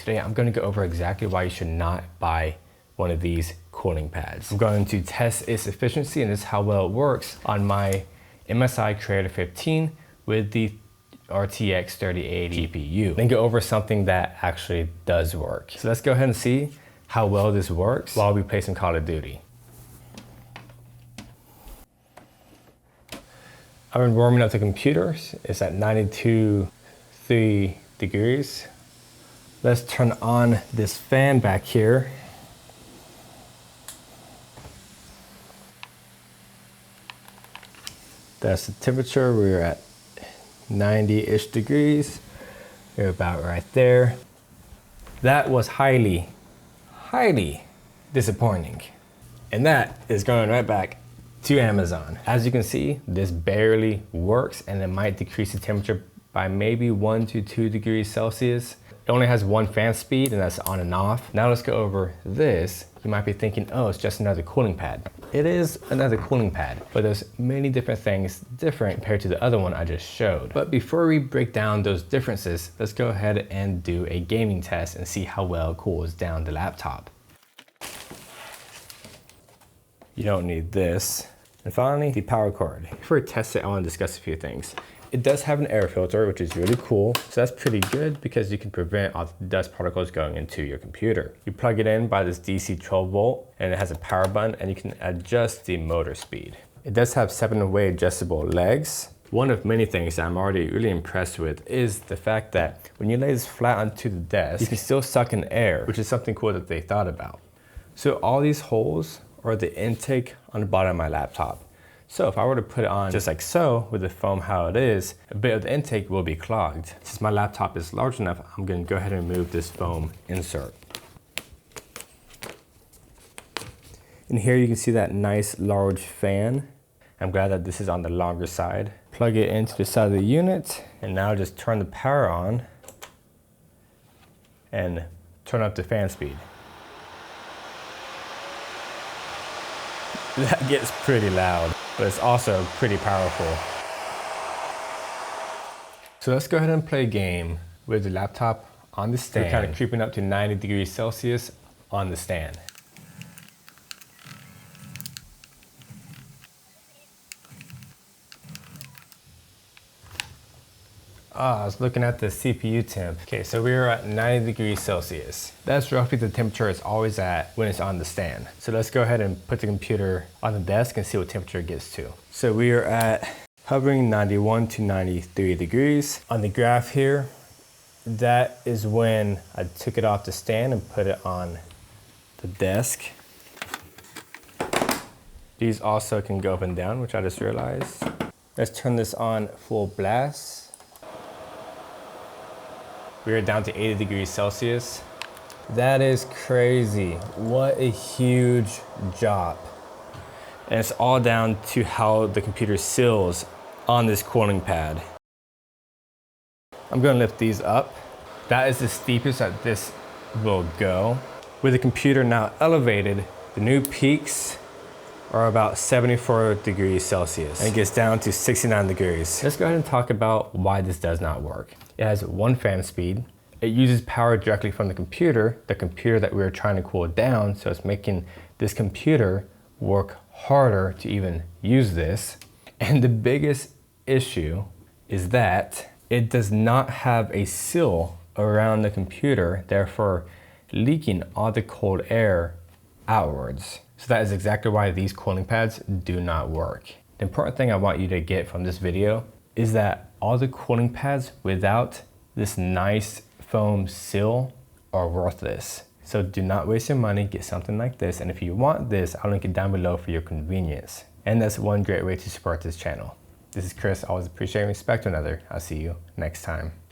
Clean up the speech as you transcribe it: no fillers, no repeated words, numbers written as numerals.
Today I'm going to go over exactly why you should not buy one of these cooling pads. I'm going to test its efficiency and this is how well it works on my MSI Creator 15 with the RTX 3080 GPU. Then go over something that actually does work. So let's go ahead and see how well this works while we play some Call of Duty. I've been warming up the computer. It's at 92.3 degrees. Let's turn on this fan back here. That's the temperature. We're at 90-ish degrees. We're about right there. That was highly disappointing. And that is going right back to Amazon. As you can see, this barely works and it might decrease the temperature by maybe 1 to 2 degrees Celsius. It only has one fan speed and that's on and off. Now let's go over this. You might be thinking, oh, it's just another cooling pad. It is another cooling pad, but there's many different things different compared to the other one I just showed. But before we break down those differences, let's go ahead and do a gaming test and see how well it cools down the laptop. You don't need this. And finally, the power cord. Before I test it, I want to discuss a few things. It does have an air filter, which is really cool. So that's pretty good because you can prevent all the dust particles going into your computer. You plug it in by this DC 12 volt and it has a power button and you can adjust the motor speed. It does have 7-way adjustable legs. One of many things that I'm already really impressed with is the fact that when you lay this flat onto the desk, you can still suck in air, which is something cool that they thought about. So all these holes are the intake on the bottom of my laptop. So if I were to put it on just like so, with the foam how it is, a bit of the intake will be clogged. Since my laptop is large enough, I'm gonna go ahead and remove this foam insert. And here you can see that nice large fan. I'm glad that this is on the longer side. Plug it into the side of the unit, and now just turn the power on and turn up the fan speed. That gets pretty loud, but it's also pretty powerful. So let's go ahead and play a game with the laptop on the stand. We're kind of creeping up to 90 degrees Celsius on the stand. I was looking at the CPU temp. Okay, so we're at 90 degrees Celsius. That's roughly the temperature it's always at when it's on the stand. So let's go ahead and put the computer on the desk and see what temperature it gets to. So we are at hovering 91 to 93 degrees. On the graph here, that is when I took it off the stand and put it on the desk. These also can go up and down, which I just realized. Let's turn this on full blast. We are down to 80 degrees Celsius. That is crazy. What a huge drop. And it's all down to how the computer seals on this cooling pad. I'm gonna lift these up. That is the steepest that this will go. With the computer now elevated, the new peaks are about 74 degrees Celsius. And it gets down to 69 degrees. Let's go ahead and talk about why this does not work. It has one fan speed. It uses power directly from the computer that we're trying to cool down, so it's making this computer work harder to even use this. And the biggest issue is that it does not have a seal around the computer, therefore leaking all the cold air outwards. So that is exactly why these cooling pads do not work. The important thing I want you to get from this video is that all the cooling pads without this nice foam seal are worthless. So do not waste your money, get something like this. And if you want this, I'll link it down below for your convenience. And that's one great way to support this channel. This is Chris, always appreciate and respect one another. I'll see you next time.